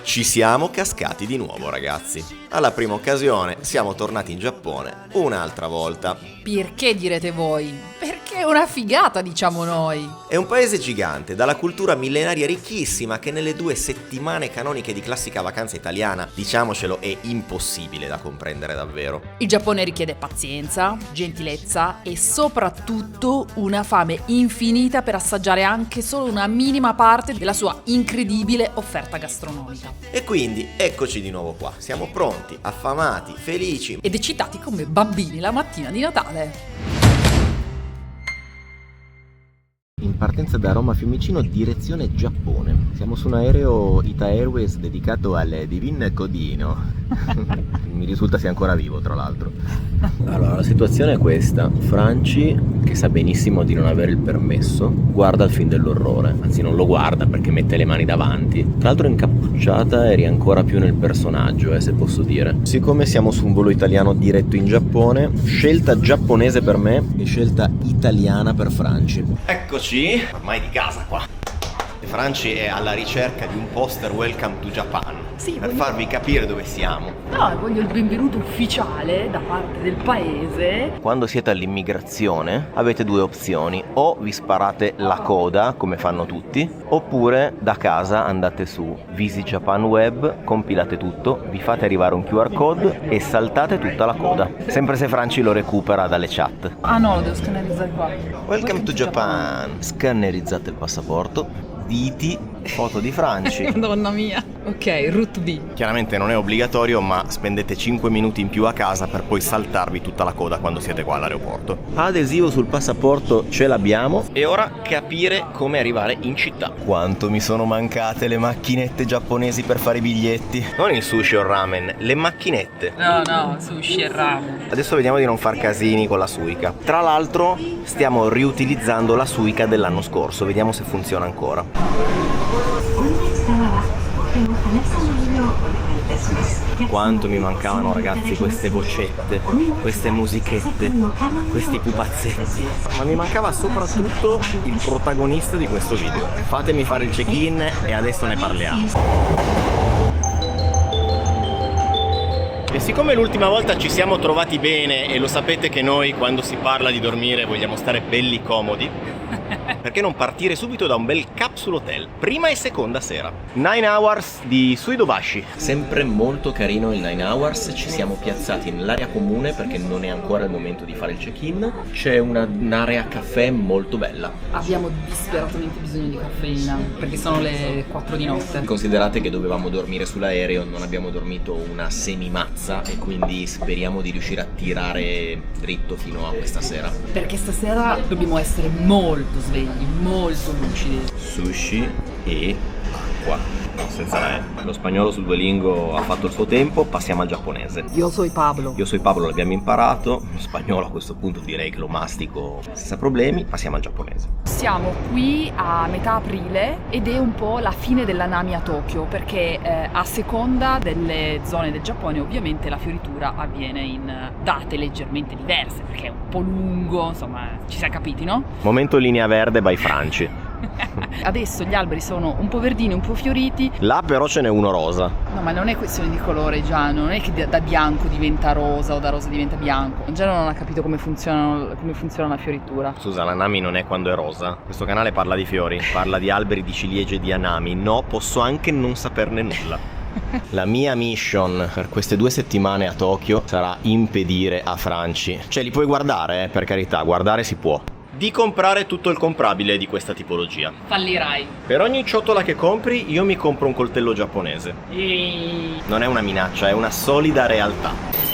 Ci siamo cascati di nuovo, ragazzi. Alla prima occasione siamo tornati in Giappone un'altra volta. Perché direte voi? Perché è una figata, diciamo noi. È un paese gigante, dalla cultura millenaria ricchissima, che nelle 2 settimane canoniche di classica vacanza italiana, diciamocelo, è impossibile da comprendere davvero. Il Giappone richiede pazienza, gentilezza e soprattutto una fame infinita per assaggiare anche solo una minima parte della sua incredibile offerta gastronomica. E quindi eccoci di nuovo qua, siamo pronti, affamati, felici Ed eccitati come bambini la mattina di Natale. in partenza da Roma Fiumicino direzione Giappone. Siamo su un aereo Ita Airways dedicato al Divin Codino. Mi risulta sia ancora vivo, tra l'altro. Allora, la situazione è questa. Franci, che sa benissimo di non avere il permesso, guarda il film dell'orrore. Anzi, non lo guarda perché mette le mani davanti. Tra l'altro incappucciata eri ancora più nel personaggio, se posso dire. Siccome siamo su un volo italiano diretto in Giappone, scelta giapponese per me e scelta italiana per Franci. Eccoci, ormai di casa qua. Franci è alla ricerca di un poster Welcome to Japan, per farvi capire dove siamo. No, voglio il benvenuto ufficiale da parte del paese. Quando siete all'immigrazione avete 2 opzioni: o vi sparate la coda come fanno tutti, oppure da casa andate su Visit Japan Web, compilate tutto, vi fate arrivare un QR code e saltate tutta la coda, sempre se Franci lo recupera dalle chat. Ah no, lo devo scannerizzare qua. Welcome to Japan. Scannerizzate il passaporto, diti, foto di Franci. Madonna mia. Ok, route B. Chiaramente non è obbligatorio, ma spendete 5 minuti in più a casa per poi saltarvi tutta la coda quando siete qua all'aeroporto. Adesivo sul passaporto ce l'abbiamo. E ora capire come arrivare in città. Quanto mi sono mancate le macchinette giapponesi per fare i biglietti. Non il sushi o il ramen, le macchinette. No, sushi e ramen. Adesso vediamo di non far casini con la Suica. Tra l'altro stiamo riutilizzando la Suica dell'anno scorso, vediamo se funziona ancora. Quanto mi mancavano, ragazzi, queste vocette, queste musichette, questi pupazzetti. Ma mi mancava soprattutto il protagonista di questo video. Fatemi fare il check-in e adesso ne parliamo. E siccome l'ultima volta ci siamo trovati bene e lo sapete che noi quando si parla di dormire vogliamo stare belli comodi, perché non partire subito da un bel capsule hotel, prima e seconda sera. 9 Hours di Suidobashi. Sempre molto carino il 9 Hours, ci siamo piazzati nell'area comune perché non è ancora il momento di fare il check-in. C'è un'area caffè molto bella. Abbiamo disperatamente bisogno di caffeina perché sono le 4 di notte. Considerate che dovevamo dormire sull'aereo, non abbiamo dormito una semimazza e quindi speriamo di riuscire a tirare dritto fino a questa sera. Perché stasera dobbiamo essere molto svegli, molto lucidi. Sushi e acqua. Senza la E. Lo spagnolo sul Duolingo ha fatto il suo tempo, passiamo al giapponese. Io sono Pablo. Io sono Pablo, l'abbiamo imparato. Lo spagnolo a questo punto direi che lo mastico senza problemi. Passiamo al giapponese. Siamo qui a metà aprile ed è un po' la fine della Nami a Tokyo perché a seconda delle zone del Giappone ovviamente la fioritura avviene in date leggermente diverse perché è un po' lungo, insomma ci siamo capiti, no? Momento linea verde by Franci. Adesso gli alberi sono un po' verdini, un po' fioriti. Là però ce n'è uno rosa. No, ma non è questione di colore, Giano, non è che da bianco diventa rosa o da rosa diventa bianco. Giano non ha capito come funziona la fioritura. Scusa, la Nami non è quando è rosa. Questo canale parla di fiori, parla di alberi, di ciliegie e di anami. No, posso anche non saperne nulla. La mia mission per queste 2 settimane a Tokyo sarà impedire a Franci, cioè li puoi guardare, per carità, guardare si può, di comprare tutto il comprabile di questa tipologia. Fallirai. Per ogni ciotola che compri io mi compro un coltello giapponese. Non è una minaccia, è una solida realtà.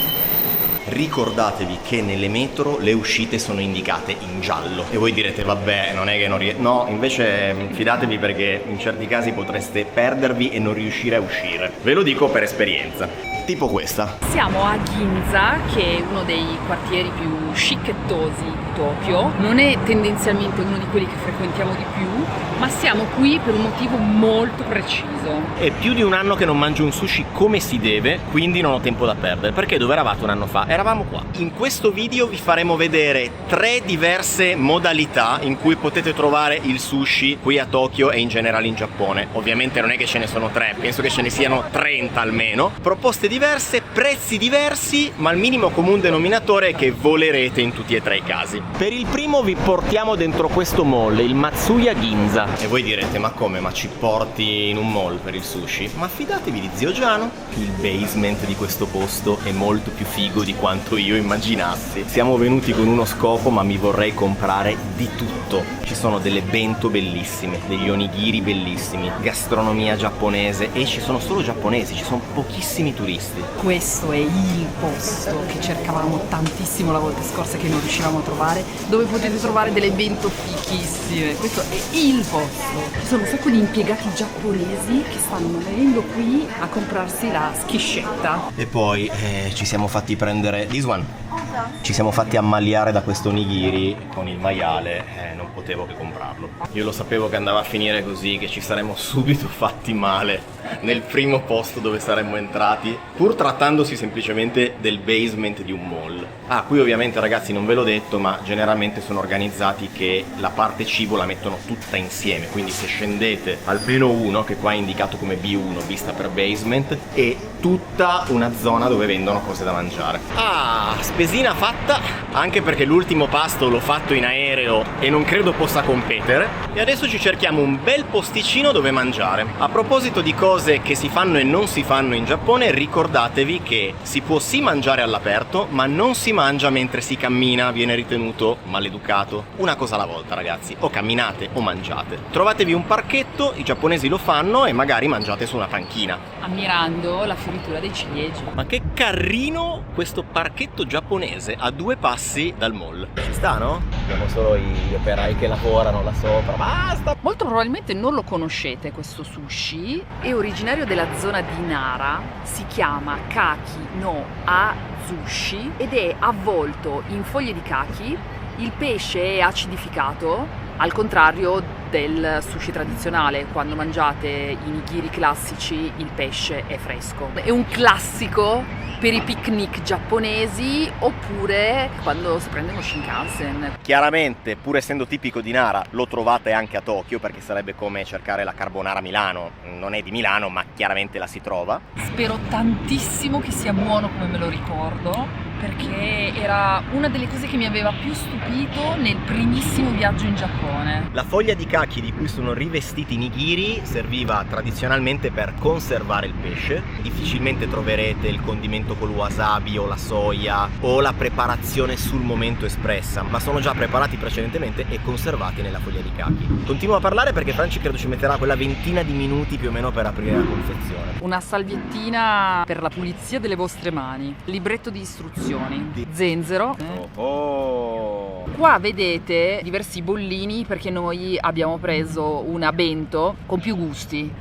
Ricordatevi che nelle metro le uscite sono indicate in giallo. E voi direte vabbè, non è che non no, invece fidatevi perché in certi casi potreste perdervi e non riuscire a uscire. Ve lo dico per esperienza. Tipo questa. Siamo a Ginza, che è uno dei quartieri più scicchetosi Tokyo, non è tendenzialmente uno di quelli che frequentiamo di più, ma siamo qui per un motivo molto preciso. È più di un anno che non mangio un sushi come si deve, quindi non ho tempo da perdere. Perché dove eravate un anno fa? Eravamo qua. In questo video vi faremo vedere 3 diverse modalità in cui potete trovare il sushi qui a Tokyo e in generale in Giappone. Ovviamente non è che ce ne sono 3, penso che ce ne siano 30 almeno. Proposte diverse, prezzi diversi, ma il minimo comune denominatore è che volerete in tutti e 3 i casi. Per il primo vi portiamo dentro questo mall, il Matsuya Ginza. E voi direte, ma come? Ma ci porti in un mall per il sushi? Ma fidatevi di zio Giano, il basement di questo posto è molto più figo di quanto io immaginassi. Siamo venuti con uno scopo, ma mi vorrei comprare di tutto. Ci sono delle bento bellissime, degli onigiri bellissimi, gastronomia giapponese, e ci sono solo giapponesi, ci sono pochissimi turisti. Questo è il posto che cercavamo tantissimo la volta scorsa che non riuscivamo a trovare, dove potete trovare delle bento fichissime. Questo è il posto. Ci sono un sacco di impiegati giapponesi che stanno venendo qui a comprarsi la schiscetta. E poi ci siamo fatti prendere this one. Ci siamo fatti ammaliare da questo nigiri con il maiale, non potevo che comprarlo. Io lo sapevo che andava a finire così, che ci saremmo subito fatti male nel primo posto dove saremmo entrati, pur trattandosi semplicemente del basement di un mall. Qui ovviamente ragazzi non ve l'ho detto, ma generalmente sono organizzati che la parte cibo la mettono tutta insieme, quindi se scendete al piano 1, che qua è indicato come B1, vista per basement, è tutta una zona dove vendono cose da mangiare. Spesina fatta, anche perché l'ultimo pasto l'ho fatto in aereo e non credo possa competere, e adesso ci cerchiamo un bel posticino dove mangiare. A proposito di cose che si fanno e non si fanno in Giappone, ricordatevi che si può sì mangiare all'aperto, ma non si mangia mentre si cammina, viene ritenuto maleducato. Una cosa alla volta ragazzi, o camminate o mangiate. Trovatevi un parchetto, i giapponesi lo fanno, e magari mangiate su una panchina, ammirando la fioritura dei ciliegi. Ma che carino questo parchetto giapponese a 2 passi dal mall. Ci sta, no? Abbiamo solo gli operai che lavorano là sopra. Basta! Molto probabilmente non lo conoscete questo sushi, è originario della zona di Nara, si chiama Kaki no Azushi ed è avvolto in foglie di kaki. Il pesce è acidificato, al contrario del sushi tradizionale. Quando mangiate i nigiri classici il pesce è fresco. È un classico per i picnic giapponesi oppure quando si prende uno Shinkansen. Chiaramente, pur essendo tipico di Nara, lo trovate anche a Tokyo, perché sarebbe come cercare la carbonara a Milano. Non è di Milano, ma chiaramente la si trova. Spero tantissimo che sia buono come me lo ricordo, perché era una delle cose che mi aveva più stupito nel primissimo viaggio in Giappone. La foglia di kaki di cui sono rivestiti i nigiri serviva tradizionalmente per conservare il pesce. Difficilmente troverete il condimento col wasabi o la soia o la preparazione sul momento espressa, ma sono già preparati precedentemente e conservati nella foglia di kaki. Continuo a parlare perché Franci credo ci metterà quella ventina di minuti più o meno per aprire la confezione. Una salviettina per la pulizia delle vostre mani, libretto di istruzioni, zenzero. Qua vedete diversi bollini perché noi abbiamo preso una bento con più gusti.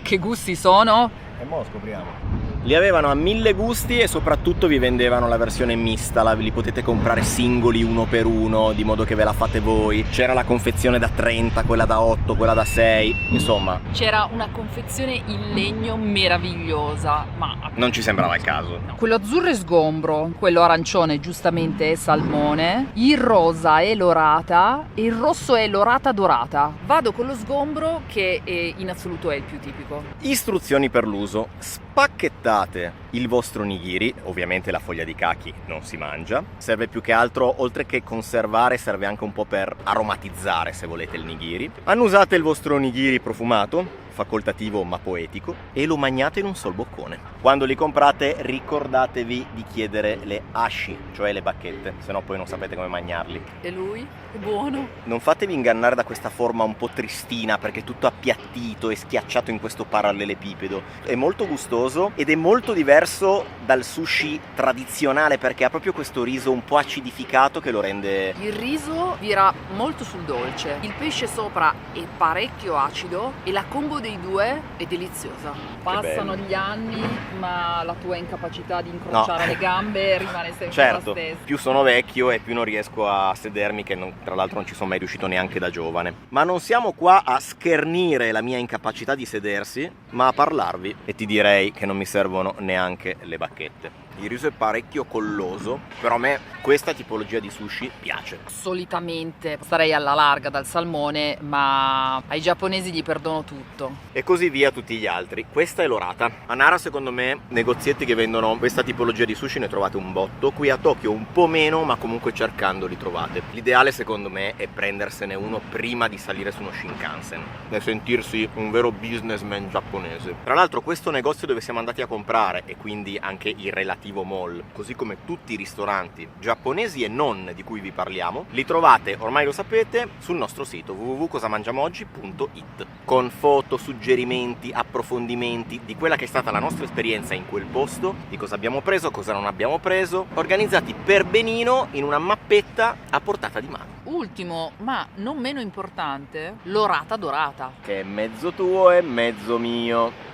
Che gusti sono? E mo' lo scopriamo. Li avevano a 1000 gusti e soprattutto vi vendevano la versione mista, li potete comprare singoli uno per uno, di modo che ve la fate voi. C'era la confezione da 30, quella da 8, quella da 6, insomma. C'era una confezione in legno meravigliosa, ma non ci sembrava il caso. no. Quello azzurro è sgombro, quello arancione giustamente è salmone, il rosa è l'orata e il rosso è l'orata dorata. Vado con lo sgombro che in assoluto è il più tipico. Istruzioni per l'uso. Spacchettate il vostro nigiri, ovviamente la foglia di kaki non si mangia, serve più che altro, oltre che conservare, serve anche un po' per aromatizzare se volete il nigiri. Annusate il vostro nigiri profumato, facoltativo ma poetico, e lo mangiate in un sol boccone. Quando li comprate ricordatevi di chiedere le ashi, cioè le bacchette, se no poi non sapete come mangiarli. E lui? È buono? Non fatevi ingannare da questa forma un po' tristina, perché è tutto appiattito e schiacciato in questo parallelepipedo. È molto gustoso, colloso ed è molto diverso dal sushi tradizionale perché ha proprio questo riso un po' acidificato che lo rende... Il riso vira molto sul dolce, il pesce sopra è parecchio acido e la combo dei due è deliziosa. Passano gli anni, ma la tua incapacità di incrociare le gambe rimane sempre la stessa. Più sono vecchio e più non riesco a sedermi, che tra l'altro non ci sono mai riuscito neanche da giovane. Ma non siamo qua a schernire la mia incapacità di sedersi, ma a parlarvi. E ti direi che non mi servono neanche le bacchette. Il riso è parecchio colloso, però a me questa tipologia di sushi piace. Solitamente starei alla larga dal salmone, ma ai giapponesi gli perdono tutto. E così via tutti gli altri. Questa è l'orata. A Nara, secondo me, negozietti che vendono questa tipologia di sushi ne trovate un botto. Qui a Tokyo un po' meno, ma comunque cercando li trovate. L'ideale, secondo me, è prendersene uno prima di salire su uno Shinkansen e sentirsi un vero businessman giapponese. Tra l'altro questo negozio dove siamo andati a comprare, e quindi anche il relativo mall, così come tutti i ristoranti giapponesi e non di cui vi parliamo, li trovate, ormai lo sapete, sul nostro sito www.cosamangiamoggi.it, con foto, suggerimenti, approfondimenti di quella che è stata la nostra esperienza in quel posto, di cosa abbiamo preso, cosa non abbiamo preso, organizzati per benino in una mappetta a portata di mano. Ultimo, ma non meno importante, l'orata dorata, che è mezzo tuo e mezzo mio.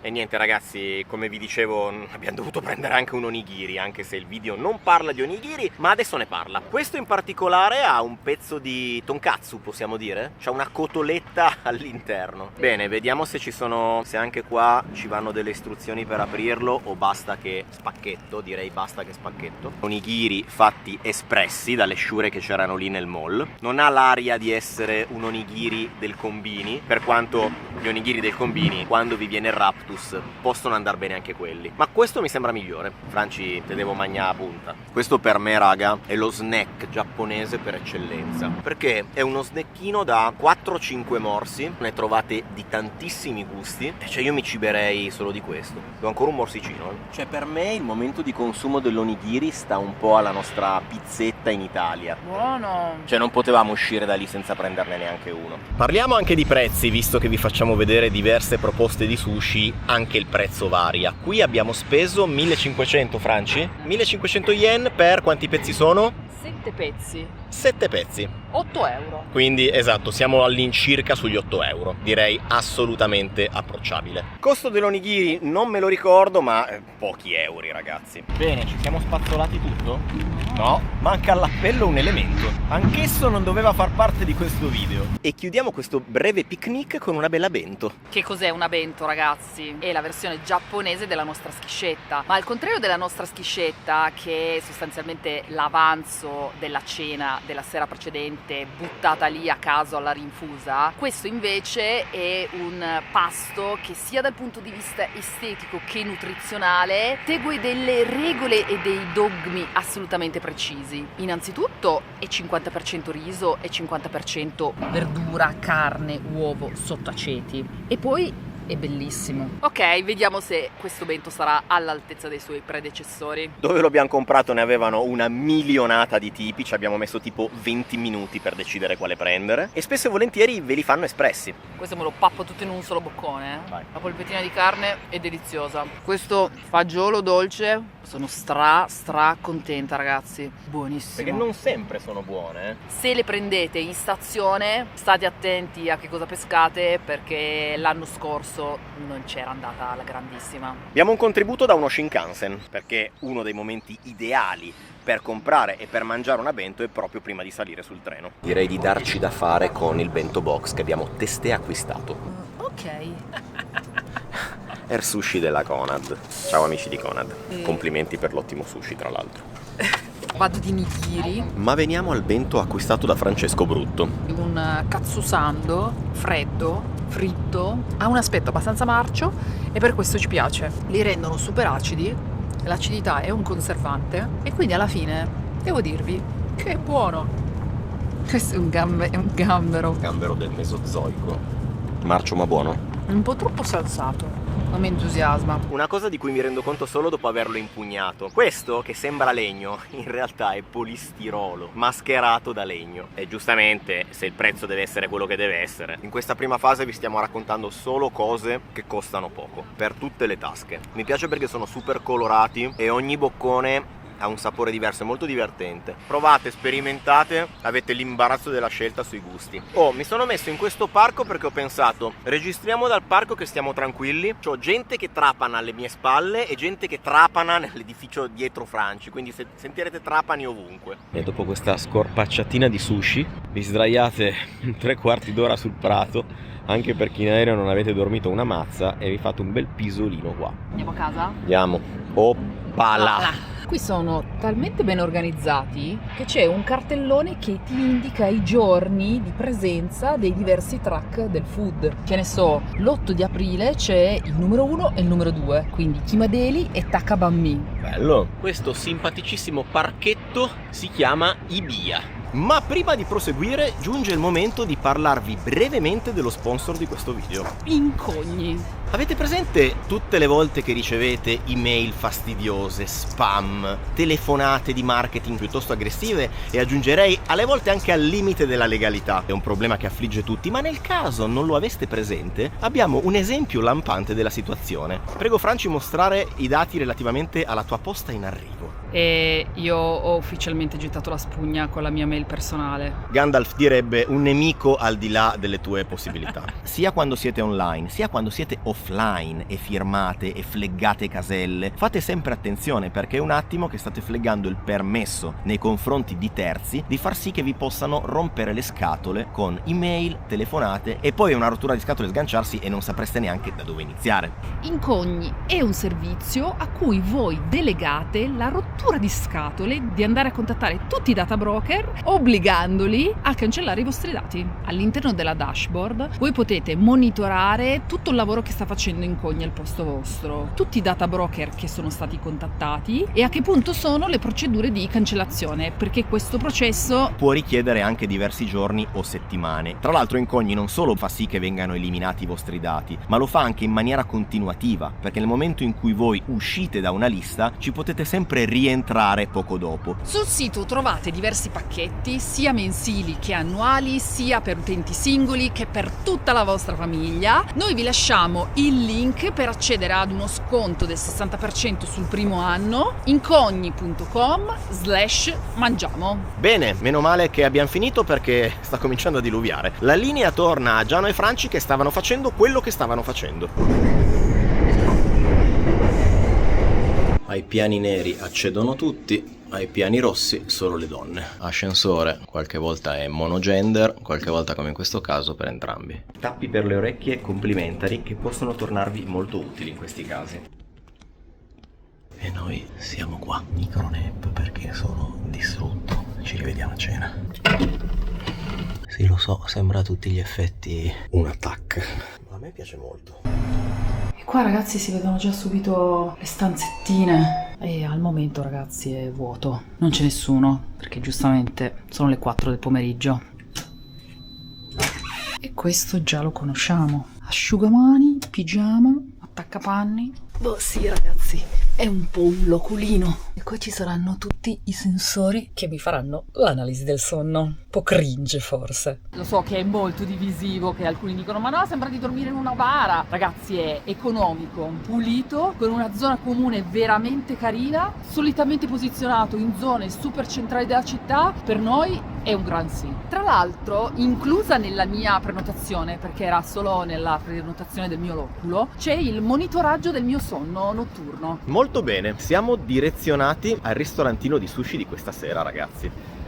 E niente ragazzi, come vi dicevo, abbiamo dovuto prendere anche un onigiri, anche se il video non parla di onigiri, ma adesso ne parla. Questo in particolare ha un pezzo di tonkatsu, possiamo dire? C'ha una cotoletta all'interno. Bene, vediamo se ci sono, se anche qua ci vanno delle istruzioni per aprirlo o basta che spacchetto, direi basta che spacchetto. Onigiri fatti espressi dalle sciure che c'erano lì nel mall. Non ha l'aria di essere un onigiri del Combini, per quanto gli onigiri del Combini, quando vi viene il raptus, possono andare bene anche quelli, ma questo mi sembra migliore. Franci, te devo mangiare a punta. Questo per me, raga, è lo snack giapponese per eccellenza, perché è uno snackino da 4-5 morsi, ne trovate di tantissimi gusti, e cioè io mi ciberei solo di questo. Do ancora un morsicino, Cioè per me il momento di consumo dell'onigiri sta un po' alla nostra pizzetta in Italia. buono. Cioè non potevamo uscire da lì senza prenderne neanche uno. Parliamo anche di prezzi, visto che vi facciamo vedere diverse proposte di sushi. Anche il prezzo varia. Qui abbiamo speso 1500 franci, 1500 yen per quanti pezzi sono? 7 pezzi, 7 pezzi. 8 euro. Quindi esatto, siamo all'incirca sugli 8 euro. Direi assolutamente approcciabile. Costo dell'onigiri non me lo ricordo, ma pochi euro ragazzi. Bene, ci siamo spazzolati tutto? No, manca all'appello un elemento. Anch'esso non doveva far parte di questo video. E chiudiamo questo breve picnic con una bella bento. Che cos'è una bento, ragazzi? È la versione giapponese della nostra schiscetta, ma al contrario della nostra schiscetta, che è sostanzialmente l'avanzo della cena della sera precedente buttata lì a caso alla rinfusa, questo invece è un pasto che sia dal punto di vista estetico che nutrizionale segue delle regole e dei dogmi assolutamente precisi. Innanzitutto è 50% riso e 50% verdura, carne, uovo, sottaceti, e poi è bellissimo. Ok, vediamo se questo bento sarà all'altezza dei suoi predecessori. Dove lo abbiamo comprato ne avevano una milionata di tipi, ci abbiamo messo tipo 20 minuti per decidere quale prendere, e spesso e volentieri ve li fanno espressi. Questo me lo pappo tutto in un solo boccone. Vai. La polpettina di carne è deliziosa. Questo fagiolo dolce, sono stra contenta ragazzi, buonissimo. Perché non sempre sono buone. Se le prendete in stazione state attenti a che cosa pescate, perché l'anno scorso non c'era andata alla grandissima. Abbiamo un contributo da uno Shinkansen, perché uno dei momenti ideali per comprare e per mangiare una bento è proprio prima di salire sul treno. Direi di darci da fare con il bento box che abbiamo testé acquistato. Ok. Air Sushi della Conad. Ciao amici di Conad. Complimenti per l'ottimo sushi, tra l'altro. Vado di nigiri. Ma veniamo al bento acquistato da Francesco Brutto. Un katsusando freddo, fritto, ha un aspetto abbastanza marcio e per questo ci piace. Li rendono super acidi, l'acidità è un conservante e quindi alla fine devo dirvi che è buono. Questo è un gambero. Gambero del Mesozoico. Marcio ma buono. Un po' troppo salsato. Non mi entusiasma. Una cosa di cui mi rendo conto solo dopo averlo impugnato. Questo, che sembra legno, in realtà è polistirolo, mascherato da legno. E giustamente, se il prezzo deve essere quello che deve essere, in questa prima fase vi stiamo raccontando solo cose che costano poco, per tutte le tasche. Mi piace perché sono super colorati e ogni boccone ha un sapore diverso, è molto divertente. Provate, sperimentate, avete l'imbarazzo della scelta sui gusti. Oh, mi sono messo in questo parco perché ho pensato, registriamo dal parco che stiamo tranquilli. C'ho gente che trapana alle mie spalle e gente che trapana nell'edificio dietro Franci, quindi sentirete trapani ovunque. E dopo questa scorpacciatina di sushi, vi sdraiate 3/4 d'ora sul prato, anche perché in aereo non avete dormito una mazza, e vi fate un bel pisolino qua. Andiamo a casa? Andiamo. Oppala! Qui sono talmente ben organizzati che c'è un cartellone che ti indica i giorni di presenza dei diversi track del food. Che ne so, l'8 di aprile c'è il numero 1 e il numero 2, quindi Kimadeli e Takabammi. Bello! Questo simpaticissimo parchetto si chiama Ibia. Ma prima di proseguire giunge il momento di parlarvi brevemente dello sponsor di questo video. Incogni. Avete presente tutte le volte che ricevete email fastidiose, spam, telefonate di marketing piuttosto aggressive e aggiungerei alle volte anche al limite della legalità? È un problema che affligge tutti, ma nel caso non lo aveste presente, abbiamo un esempio lampante della situazione. Prego Franci mostrare i dati relativamente alla tua posta in arrivo. E io ho ufficialmente gettato la spugna con la mia mail personale. Gandalf direbbe un nemico al di là delle tue possibilità. Sia quando siete online, sia quando siete offline e firmate e fleggate caselle, fate sempre attenzione, perché è un attimo che state fleggando il permesso nei confronti di terzi di far sì che vi possano rompere le scatole con email, telefonate, e poi una rottura di scatole sganciarsi e non sapreste neanche da dove iniziare. Incogni è un servizio a cui voi delegate la rottura di scatole di andare a contattare tutti i data broker, obbligandoli a cancellare i vostri dati. All'interno della dashboard voi potete monitorare tutto il lavoro che sta facendo Incogni al posto vostro, tutti i data broker che sono stati contattati e a che punto sono le procedure di cancellazione, perché questo processo può richiedere anche diversi giorni o settimane. Tra l'altro Incogni non solo fa sì che vengano eliminati i vostri dati, ma lo fa anche in maniera continuativa, perché nel momento in cui voi uscite da una lista ci potete sempre rientrare poco dopo. Sul sito trovate diversi pacchetti, sia mensili che annuali, sia per utenti singoli che per tutta la vostra famiglia. Noi vi lasciamo il link per accedere ad uno sconto del 60% sul primo anno, incogni.com/mangiamo. Bene, meno male che abbiamo finito, perché sta cominciando a diluviare. La linea torna a Giano e Franci che stavano facendo quello che stavano facendo. Ai piani neri accedono tutti, ai piani rossi solo le donne. Ascensore, qualche volta è monogender, qualche volta come in questo caso per entrambi. Tappi per le orecchie complimentari che possono tornarvi molto utili in questi casi. E noi siamo qua, micronap, perché sono distrutto. Ci rivediamo a cena. Sì, lo so, sembra a tutti gli effetti un attack, ma a me piace molto. E qua ragazzi si vedono già subito le stanzettine e al momento ragazzi è vuoto, non c'è nessuno perché giustamente sono le 4 del pomeriggio. E questo già lo conosciamo, asciugamani, pigiama, attaccapanni. Boh sì ragazzi, è un po' un loculino. E qua ci saranno tutti i sensori che vi faranno l'analisi del sonno. Un po' cringe forse. Lo so che è molto divisivo, che alcuni dicono ma no, sembra di dormire in una bara. Ragazzi, è economico, pulito, con una zona comune veramente carina, solitamente posizionato in zone super centrali della città. Per noi è un gran sì. Tra l'altro, inclusa nella mia prenotazione, perché era solo nella prenotazione del mio loculo, c'è il monitoraggio del mio sonno notturno. Molto bene, siamo direzionati al ristorantino di sushi di questa sera, ragazzi.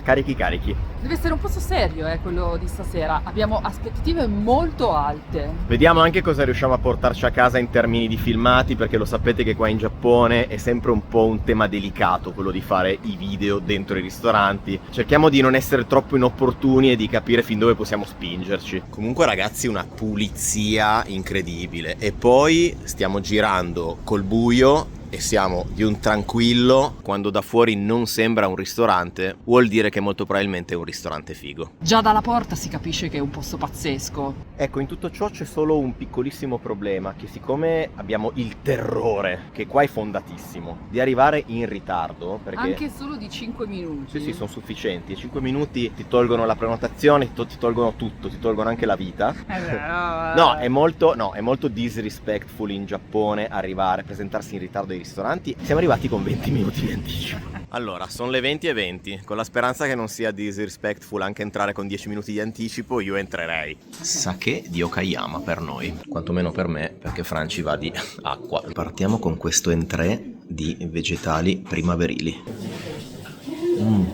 Carichi. Deve essere un posto serio, quello di stasera. Abbiamo aspettative molto alte. Vediamo anche cosa riusciamo a portarci a casa in termini di filmati, perché lo sapete che qua in Giappone è sempre un po' un tema delicato quello di fare i video dentro i ristoranti. Cerchiamo di non essere troppo inopportuni e di capire fin dove possiamo spingerci. Comunque ragazzi, una pulizia incredibile. E poi stiamo girando col buio e siamo di un tranquillo. Quando da fuori non sembra un ristorante, vuol dire che molto probabilmente è un ristorante figo. Già dalla porta si capisce che è un posto pazzesco. Ecco, in tutto ciò c'è solo un piccolissimo problema, che siccome abbiamo il terrore, che qua è fondatissimo, di arrivare in ritardo, perché Anche solo di 5 minuti. sì, sono sufficienti. 5 minuti ti tolgono la prenotazione, ti tolgono tutto, ti tolgono anche la vita. No, è molto disrespectful in Giappone arrivare, presentarsi in ritardo ai ristoranti. Siamo arrivati con 20 minuti di anticipo. Allora, sono le 20:20, con la speranza che non sia disrespectful anche entrare con 10 minuti di anticipo, io entrerei. Sake di Okayama per noi, quantomeno per me, perché Franci va di acqua. Partiamo con questo entrée di vegetali primaverili.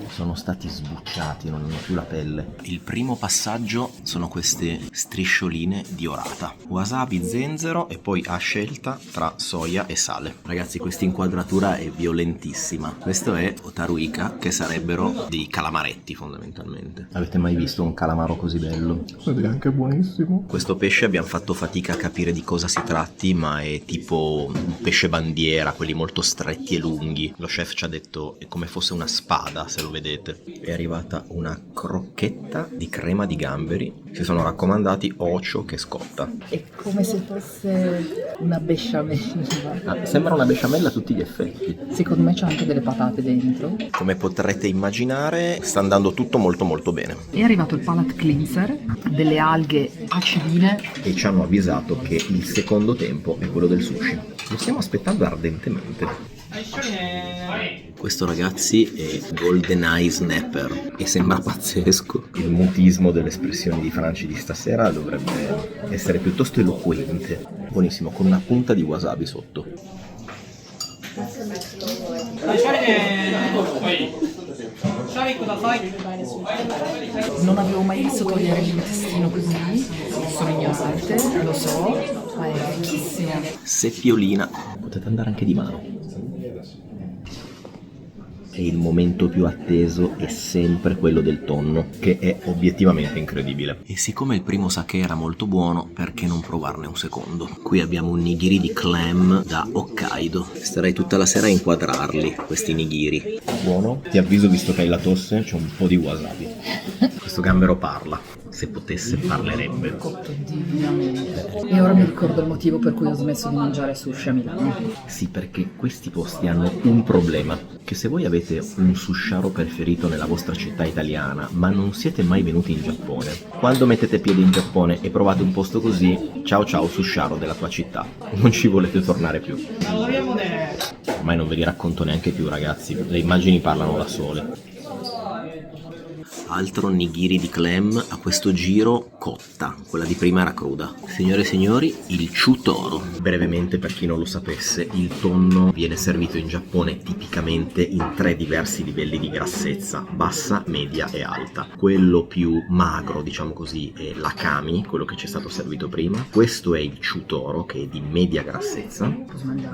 Sono stati sbucciati, non hanno più la pelle. Il primo passaggio sono queste striscioline di orata, wasabi, zenzero e poi a scelta tra soia e sale. Ragazzi, questa inquadratura è violentissima. Questo è otaruika, che sarebbero dei calamaretti fondamentalmente. Avete mai visto un calamaro così bello? Ed è anche buonissimo. Questo pesce abbiamo fatto fatica a capire di cosa si tratti, ma è tipo un pesce bandiera, quelli molto stretti e lunghi. Lo chef ci ha detto è come fosse una spada, se lo vedete. È arrivata una crocchetta di crema di gamberi. Si sono raccomandati ocio che scotta. È come se fosse una besciamella. Sembra una besciamella a tutti gli effetti. Secondo me c'è anche delle patate dentro. Come potrete immaginare, sta andando tutto molto molto bene. È arrivato il palate cleanser, delle alghe acidine. E ci hanno avvisato che il secondo tempo è quello del sushi. Lo stiamo aspettando ardentemente. Questo, ragazzi, è GoldenEye Snapper e sembra pazzesco. Il mutismo delle espressioni di Franci di stasera dovrebbe essere piuttosto eloquente. Buonissimo, con una punta di wasabi sotto. Non avevo mai visto togliere l'intestino così, sono ignorante, lo so, ma è ricchissimo. Seppiolina, potete andare anche di mano. E il momento più atteso è sempre quello del tonno, che è obiettivamente incredibile. E siccome il primo sake era molto buono, perché non provarne un secondo? Qui abbiamo un nigiri di clam da Hokkaido. Starei tutta la sera a inquadrarli, questi nigiri. Buono? Ti avviso, visto che hai la tosse, c'è un po' di wasabi. Questo gambero parla. Se potesse parlerebbe. Cotto divinamente. E ora mi ricordo il motivo per cui ho smesso di mangiare sushi a Milano. Sì, perché questi posti hanno un problema, che se voi avete un susharo preferito nella vostra città italiana, ma non siete mai venuti in Giappone, quando mettete piede in Giappone e provate un posto così, ciao ciao susharo della tua città, non ci volete tornare più. Ormai non ve li racconto neanche più, ragazzi, le immagini parlano da sole. Altro nigiri di clam, a questo giro cotta, quella di prima era cruda. Signore e signori, il chutoro. Brevemente, per chi non lo sapesse, il tonno viene servito in Giappone tipicamente in 3 diversi livelli di grassezza: bassa, media e alta. Quello più magro, diciamo così, è l'akami, quello che ci è stato servito prima. Questo è il chutoro, che è di media grassezza.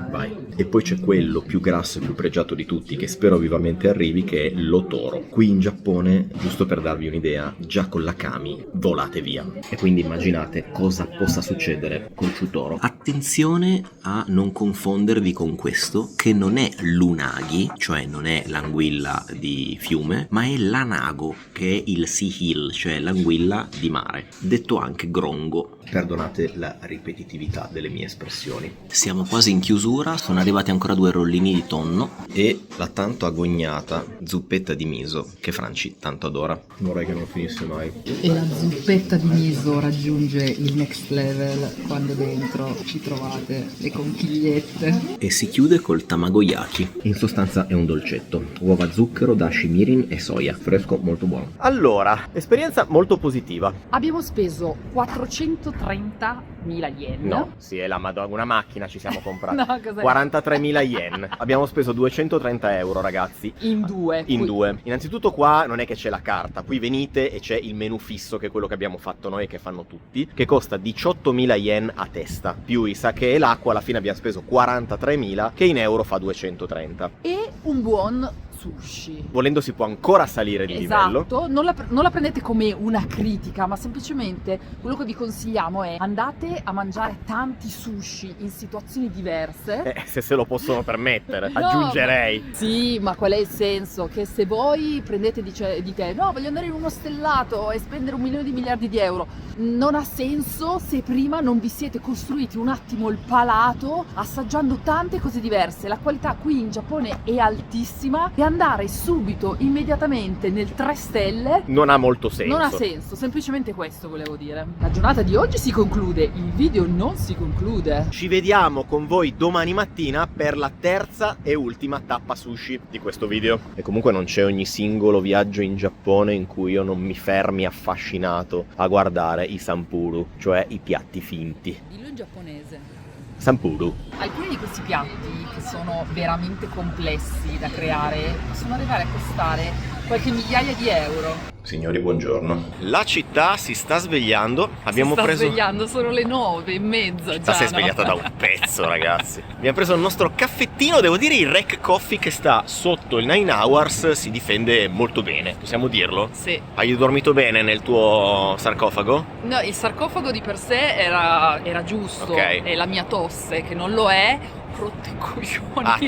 Vai. E poi c'è quello più grasso e più pregiato di tutti, che spero vivamente arrivi, che è l'otoro. Qui in Giappone, giusto per darvi un'idea, già con l'akami volate via. E quindi immaginate cosa possa succedere col chutoro. Attenzione a non confondervi con questo, che non è l'unagi, cioè non è l'anguilla di fiume, ma è l'anago, che è il sea eel, cioè l'anguilla di mare, detto anche grongo. Perdonate la ripetitività delle mie espressioni. Siamo quasi in chiusura, sono arrivati ancora 2 rollini di tonno e la tanto agognata zuppetta di miso che Franci tanto adora. Vorrei che non finisse mai. E la zuppetta di miso raggiunge il next level quando dentro ci trovate le conchigliette. E si chiude col tamagoyaki. In sostanza è un dolcetto. Uova, zucchero, dashi, mirin e soia. Fresco, molto buono. Allora, esperienza molto positiva. Abbiamo speso 430.000 yen. No, sì, è la madonna, una macchina ci siamo comprati. No, cos'è? 43.000 yen. Abbiamo speso 230 euro, ragazzi. In due. In due. Innanzitutto qua non è che c'è la carta, qui venite e c'è il menù fisso, che è quello che abbiamo fatto noi e che fanno tutti, che costa 18.000 yen a testa, più i sake e l'acqua. Alla fine abbiamo speso 43.000, che in euro fa 230. E un buon sushi. Volendo si può ancora salire di livello. Esatto, non la prendete come una critica, ma semplicemente quello che vi consigliamo è andate a mangiare tanti sushi in situazioni diverse. Se lo possono permettere, No, aggiungerei. Sì, ma qual è il senso? Che se voi prendete e dite no, voglio andare in uno stellato e spendere 1 milione di miliardi di euro, non ha senso se prima non vi siete costruiti un attimo il palato assaggiando tante cose diverse. La qualità qui in Giappone è altissima e andare subito, immediatamente nel 3 stelle Non ha molto senso. non ha senso, semplicemente questo volevo dire. La giornata di oggi si conclude, il video non si conclude. Ci vediamo con voi domani mattina per la terza e ultima tappa sushi di questo video. E comunque non c'è ogni singolo viaggio in Giappone in cui io non mi fermi affascinato a guardare i sampuru, cioè i piatti finti. Dillo in giapponese. Sampuru. Alcuni di questi piatti, che sono veramente complessi da creare, possono arrivare a costare qualche migliaia di euro. Signori, buongiorno. La città si sta svegliando. Abbiamo Si sta preso... svegliando, sono le 9:30 già. Si è svegliata da un pezzo, ragazzi. Abbiamo preso il nostro caffettino. Devo dire il Rec Coffee che sta sotto il 9 Hours si difende molto bene, possiamo dirlo? Sì. Hai dormito bene nel tuo sarcofago? No, il sarcofago di per sé era giusto. Ok. E la mia tosse, che non lo è, rotto i coglioni A a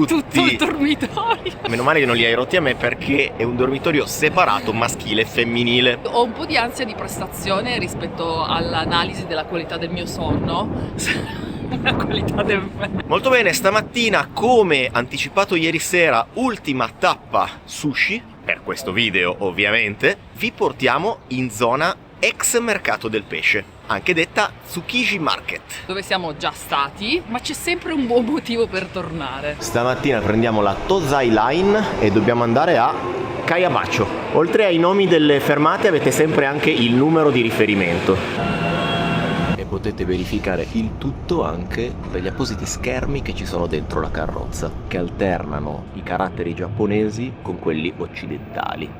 tutto il dormitorio. Meno male che non li hai rotti a me, perché è un dormitorio separato maschile e femminile. Ho un po' di ansia di prestazione rispetto all'analisi della qualità del mio sonno. La qualità del... Molto bene, stamattina, come anticipato ieri sera, ultima tappa sushi, per questo video ovviamente, vi portiamo in zona ex mercato del pesce, anche detta Tsukiji Market. Dove siamo già stati, ma c'è sempre un buon motivo per tornare. Stamattina prendiamo la Tozai Line e dobbiamo andare a Kayabacho. Oltre ai nomi delle fermate avete sempre anche il numero di riferimento. E potete verificare il tutto anche per gli appositi schermi che ci sono dentro la carrozza, che alternano i caratteri giapponesi con quelli occidentali.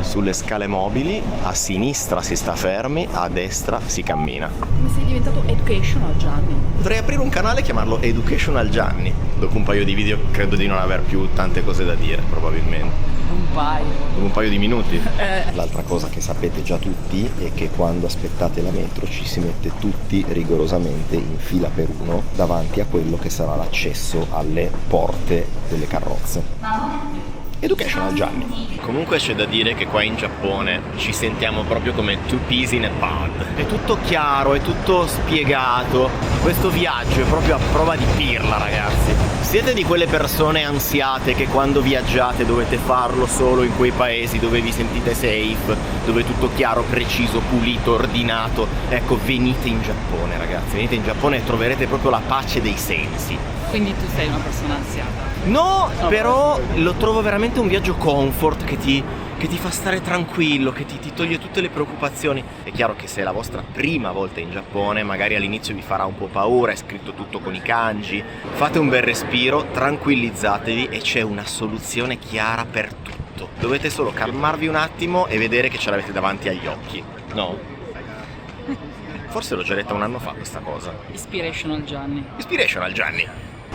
Sulle scale mobili, a sinistra si sta fermi, a destra si cammina. Come sei diventato educational, Gianni? Potrei aprire un canale e chiamarlo Educational Gianni. Dopo un paio di video credo di non aver più tante cose da dire, probabilmente. Un paio. Dopo un paio di minuti. L'altra cosa che sapete già tutti è che quando aspettate la metro ci si mette tutti rigorosamente in fila per uno davanti a quello che sarà l'accesso alle porte delle carrozze. Educational Gianni. Comunque c'è da dire che qua in Giappone ci sentiamo proprio come two peas in a pod. È tutto chiaro, è tutto spiegato. Questo viaggio è proprio a prova di pirla, ragazzi. Siete di quelle persone ansiate che quando viaggiate dovete farlo solo in quei paesi dove vi sentite safe, dove è tutto chiaro, preciso, pulito, ordinato? Ecco, venite in Giappone, ragazzi. Venite in Giappone e troverete proprio la pace dei sensi. Quindi tu sei una persona ansiata? No, però lo trovo veramente un viaggio comfort che ti fa stare tranquillo, che ti toglie tutte le preoccupazioni. È chiaro che se è la vostra prima volta in Giappone, magari all'inizio vi farà un po' paura, è scritto tutto con i kanji. Fate un bel respiro, tranquillizzatevi e c'è una soluzione chiara per tutto. Dovete solo calmarvi un attimo e vedere che ce l'avete davanti agli occhi. No? Forse l'ho già detta un anno fa questa cosa. Inspirational Gianni. Inspirational Gianni.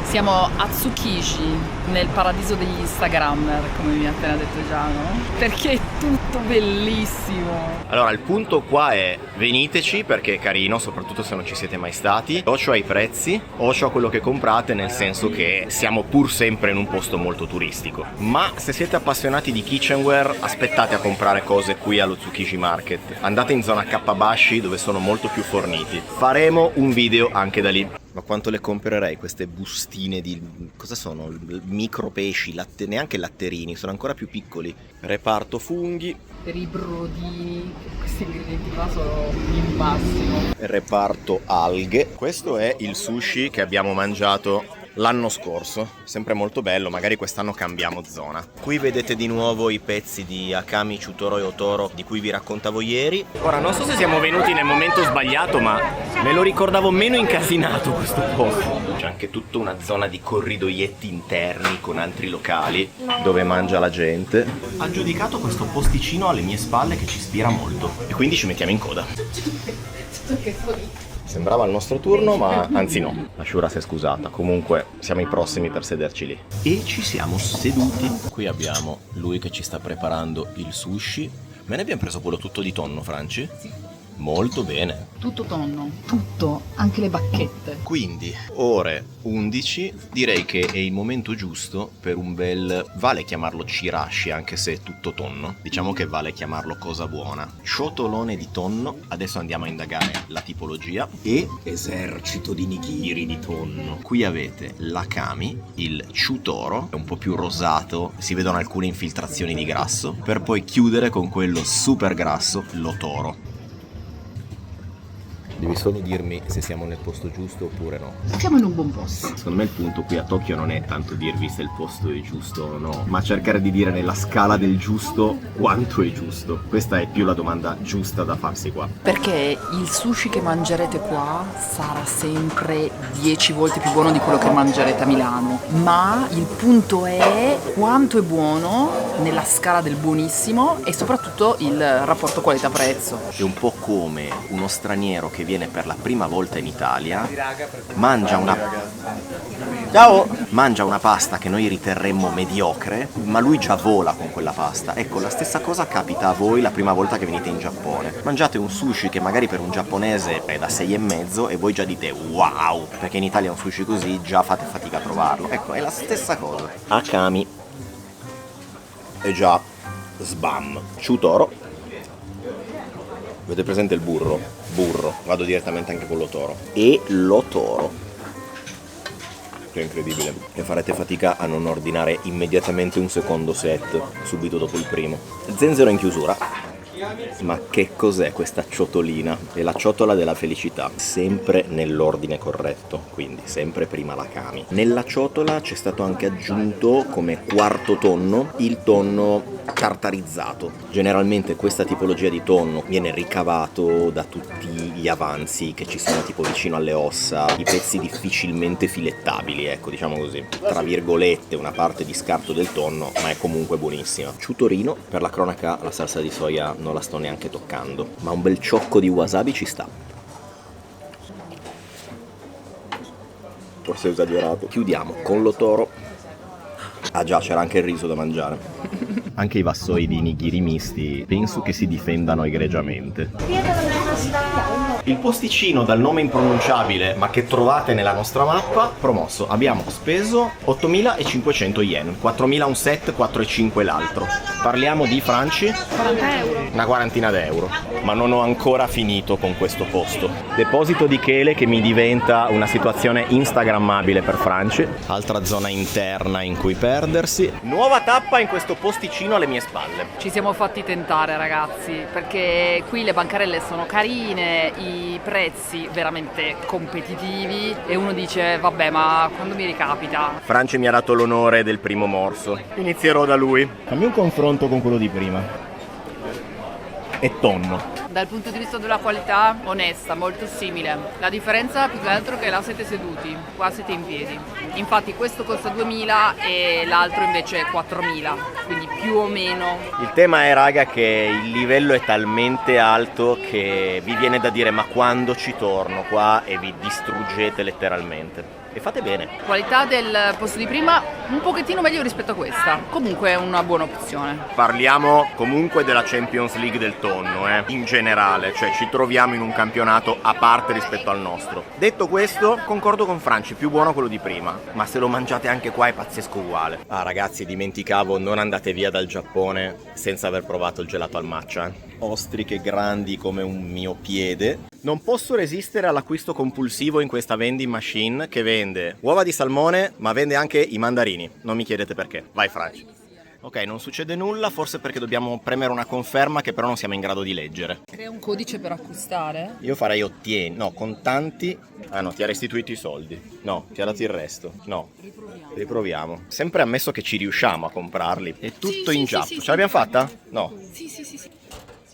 Siamo a Tsukiji, nel paradiso degli Instagrammer, come mi ha appena detto Giano, perché è tutto bellissimo. Allora, il punto qua è veniteci perché è carino, soprattutto se non ci siete mai stati. Ocio ai prezzi, ocio a quello che comprate, nel senso che siamo pur sempre in un posto molto turistico. Ma se siete appassionati di kitchenware, aspettate a comprare cose qui allo Tsukiji Market. Andate in zona Kappabashi dove sono molto più forniti. Faremo un video anche da lì. Ma quanto le comprerei queste bustine di... cosa sono? Micro pesci, neanche latterini, sono ancora più piccoli. Reparto funghi. Per i brodini, questi ingredienti qua sono il massimo. Reparto alghe. Questo è il sushi che abbiamo mangiato l'anno scorso, sempre molto bello, magari quest'anno cambiamo zona. Qui vedete di nuovo i pezzi di Akami, Chutoro e Otoro di cui vi raccontavo ieri. Ora non so se siamo venuti nel momento sbagliato, ma me lo ricordavo meno incasinato questo posto. C'è anche tutta una zona di corridoietti interni con altri locali dove mangia la gente. Ha giudicato questo posticino alle mie spalle che ci ispira molto e quindi ci mettiamo in coda. Sembrava il nostro turno, ma anzi no. La Shura si è scusata. Comunque siamo i prossimi per sederci lì. E ci siamo seduti. Qui abbiamo lui che ci sta preparando il sushi. Me ne abbiamo preso quello tutto di tonno, Franci? Sì. Molto bene. Tutto tonno, tutto, anche le bacchette. Quindi, ore 11, direi che è il momento giusto per un bel... Vale chiamarlo chirashi, anche se è tutto tonno. Diciamo che vale chiamarlo cosa buona. Ciotolone di tonno, adesso andiamo a indagare la tipologia. E esercito di nigiri di tonno. Qui avete l'akami, il chutoro, è un po' più rosato, si vedono alcune infiltrazioni di grasso, per poi chiudere con quello super grasso, l'otoro. Devi solo dirmi se siamo nel posto giusto oppure no. Siamo in un buon posto. Secondo me il punto qui a Tokyo non è tanto dirvi se il posto è giusto o no, ma cercare di dire nella scala del giusto quanto è giusto. Questa è più la domanda giusta da farsi qua. Perché il sushi che mangerete qua sarà sempre 10 volte più buono di quello che mangerete a Milano. Ma il punto è quanto è buono nella scala del buonissimo e soprattutto il rapporto qualità-prezzo. È un po' come uno straniero che viene per la prima volta in Italia, mangia una pasta che noi riterremmo mediocre, ma lui già vola con quella pasta. Ecco, la stessa cosa capita a voi la prima volta che venite in Giappone. Mangiate un sushi che magari per un giapponese è da 6,5 e voi già dite wow, perché in Italia un sushi così già fate fatica a trovarlo. Ecco, è la stessa cosa. Akami è già sbam. Chutoro. Avete presente il burro? Vado direttamente anche con l'otoro. E l'otoro, che è incredibile, e farete fatica a non ordinare immediatamente un secondo set subito dopo il primo. Zenzero in chiusura. Ma che cos'è questa ciotolina? È la ciotola della felicità, sempre nell'ordine corretto, quindi sempre prima l'akami. Nella ciotola c'è stato anche aggiunto come quarto tonno il tonno tartarizzato. Generalmente questa tipologia di tonno viene ricavato da tutti gli avanzi che ci sono tipo vicino alle ossa, i pezzi difficilmente filettabili, ecco, diciamo così. Tra virgolette una parte di scarto del tonno, ma è comunque buonissima. Ciutorino, per la cronaca la salsa di soia non la sto neanche toccando, ma un bel ciocco di wasabi ci sta. Forse è esagerato. Chiudiamo con l'otoro. Ah già, c'era anche il riso da mangiare. Anche i vassoi di nigiri misti penso che si difendano egregiamente. Il posticino dal nome impronunciabile ma che trovate nella nostra mappa, promosso. Abbiamo speso 8.500 yen, 4.000 un set, 4.500 l'altro. Parliamo di, Franci? 40 euro. Una quarantina d'euro. Ma non ho ancora finito con questo posto. Deposito di chele che mi diventa una situazione instagrammabile per Franci. Altra zona interna in cui perdersi. Nuova tappa in questo posticino alle mie spalle. Ci siamo fatti tentare, ragazzi, perché qui le bancarelle sono carine, i prezzi veramente competitivi e uno dice vabbè, ma quando mi ricapita? Franci mi ha dato l'onore del primo morso. Inizierò da lui. Fammi un confronto con quello di prima. È tonno. Dal punto di vista della qualità, onesta, molto simile. La differenza più che altro è che là siete seduti, qua siete in piedi. Infatti questo costa 2.000 e l'altro invece è 4.000, quindi più o meno. Il tema è, raga, che il livello è talmente alto che vi viene da dire ma quando ci torno qua, e vi distruggete letteralmente. E fate bene. Qualità del posto di prima un pochettino meglio rispetto a questa, comunque è una buona opzione. Parliamo comunque della Champions League del tonno, in generale, cioè ci troviamo in un campionato a parte rispetto al nostro. Detto questo, concordo con Franci, più buono quello di prima, ma se lo mangiate anche qua è pazzesco uguale. Ah ragazzi, dimenticavo, non andate via dal Giappone senza aver provato il gelato al matcha. Ostriche grandi come un mio piede. Non posso resistere all'acquisto compulsivo in questa vending machine che vende uova di salmone, ma vende anche i mandarini. Non mi chiedete perché. Vai Franci. Ok, non succede nulla, forse perché dobbiamo premere una conferma che però non siamo in grado di leggere. Crea un codice per acquistare? Io farei ottieni, no, contanti. Ah no, ti ha restituito i soldi. No, ti ha dato il resto. No. Riproviamo. Sempre ammesso che ci riusciamo a comprarli. È tutto in giappo. Ce l'abbiamo fatta? No. Sì.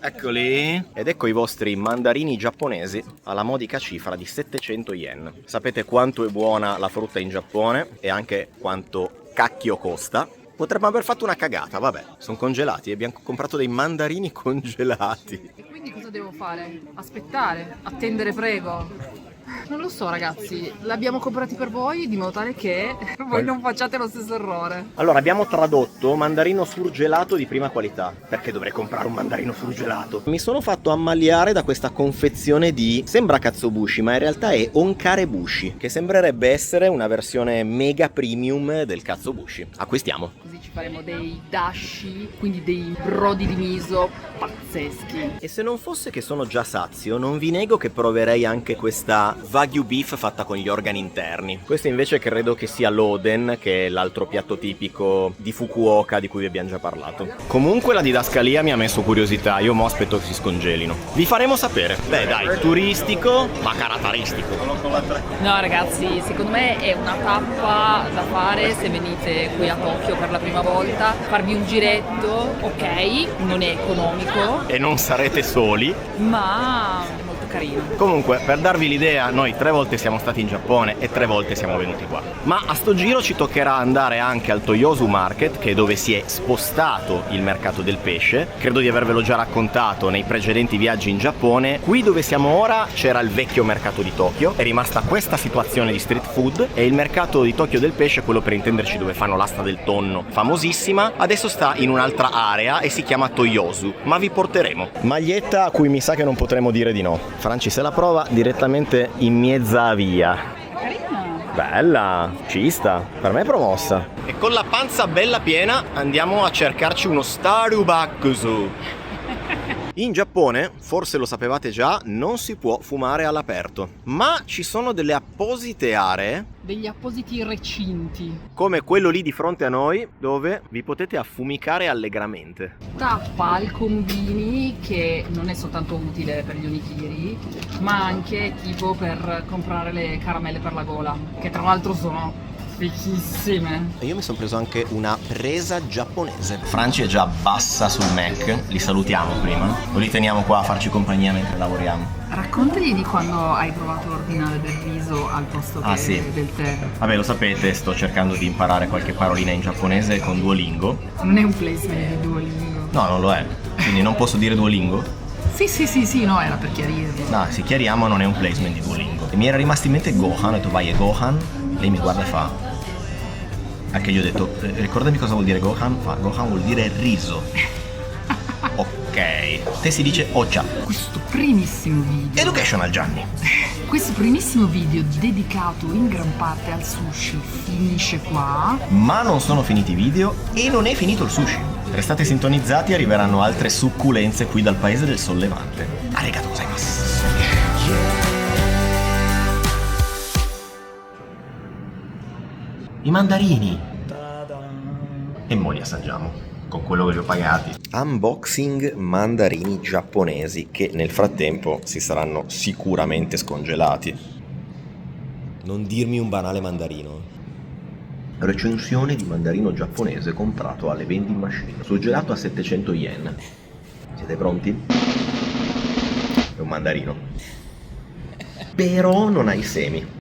Eccoli. Ed ecco i vostri mandarini giapponesi alla modica cifra di 700 yen. Sapete quanto è buona la frutta in Giappone e anche quanto cacchio costa. Potremmo aver fatto una cagata, vabbè. Sono congelati, abbiamo comprato dei mandarini congelati. E quindi cosa cosa devo fare? Aspettare? Attendere prego? Non lo so ragazzi, l'abbiamo comprati per voi di modo tale che voi non facciate lo stesso errore. Allora, abbiamo tradotto mandarino surgelato di prima qualità. Perché dovrei comprare un mandarino surgelato? Mi sono fatto ammaliare da questa confezione di... sembra katsuobushi, ma in realtà è onkarebushi, che sembrerebbe essere una versione mega premium del katsuobushi. Acquistiamo. Così ci faremo dei dashi, quindi dei brodi di miso pazzeschi. E se non fosse che sono già sazio, non vi nego che proverei anche questa Wagyu beef fatta con gli organi interni. Questo invece credo che sia l'oden, che è l'altro piatto tipico di Fukuoka di cui vi abbiamo già parlato. Comunque la didascalia mi ha messo curiosità, io mo aspetto che si scongelino. Vi faremo sapere. Beh dai, turistico ma caratteristico. No ragazzi, secondo me è una tappa da fare se venite qui a Tokyo per la prima volta. Farvi un giretto, ok, non è economico, E non sarete soli. ma è molto carino. Comunque, per darvi l'idea, noi 3 volte siamo stati in Giappone e 3 volte siamo venuti qua. Ma a sto giro ci toccherà andare anche al Toyosu Market, che è dove si è spostato il mercato del pesce. Credo di avervelo già raccontato nei precedenti viaggi in Giappone. Qui dove siamo ora c'era il vecchio mercato di Tokyo, è rimasta questa situazione di street food e il mercato di Tokyo del pesce, quello per intenderci dove fanno l'asta del tonno, famosissima, adesso sta in un'altra area e si chiama Toyosu, ma vi porteremo. Maglietta a cui mi sa che non potremo dire di no. Franci se la prova direttamente in mezza via. Carina! Bella, ci sta, per me è promossa. E con la panza bella piena andiamo a cercarci uno Starbucks. In Giappone, forse lo sapevate già, non si può fumare all'aperto, ma ci sono delle apposite aree, Degli appositi recinti. come quello lì di fronte a noi, dove vi potete affumicare allegramente. Tappa al combini che non è soltanto utile per gli onigiri, ma anche tipo per comprare le caramelle per la gola, che tra l'altro sono fichissime. E io mi sono preso anche una presa giapponese. Franci è già bassa sul Mac, li salutiamo prima, o li teniamo qua a farci compagnia mentre lavoriamo? Raccontagli di quando hai provato a ordinare del riso al posto che sì. del tè. Vabbè, lo sapete, sto cercando di imparare qualche parolina in giapponese con Duolingo. Non è un placement di Duolingo. No, non lo è, quindi non posso dire Duolingo? Sì, no, era per chiarirlo. No, sì, chiariamo, non è un placement di Duolingo. E mi era rimasto in mente Gohan, ho detto vai è Gohan, lei mi guarda e fa... Anche io ho detto, ricordami cosa vuol dire Gohan? Fa, Gohan vuol dire riso. Ok, te si dice Ocha. Questo primissimo video. Educational Gianni. Questo primissimo video dedicato in gran parte al sushi finisce qua. Ma non sono finiti i video e non è finito il sushi. Restate sintonizzati, arriveranno altre succulenze qui dal paese del sollevante. Arigato gozaimasu. I mandarini. E mo li assaggiamo con quello che li ho pagati. Unboxing mandarini giapponesi che nel frattempo si saranno sicuramente scongelati. Non dirmi un banale mandarino. Recensione di mandarino giapponese comprato alle vending machine. Surgelato a 700 yen. Siete pronti? È un mandarino. Però non ha i semi.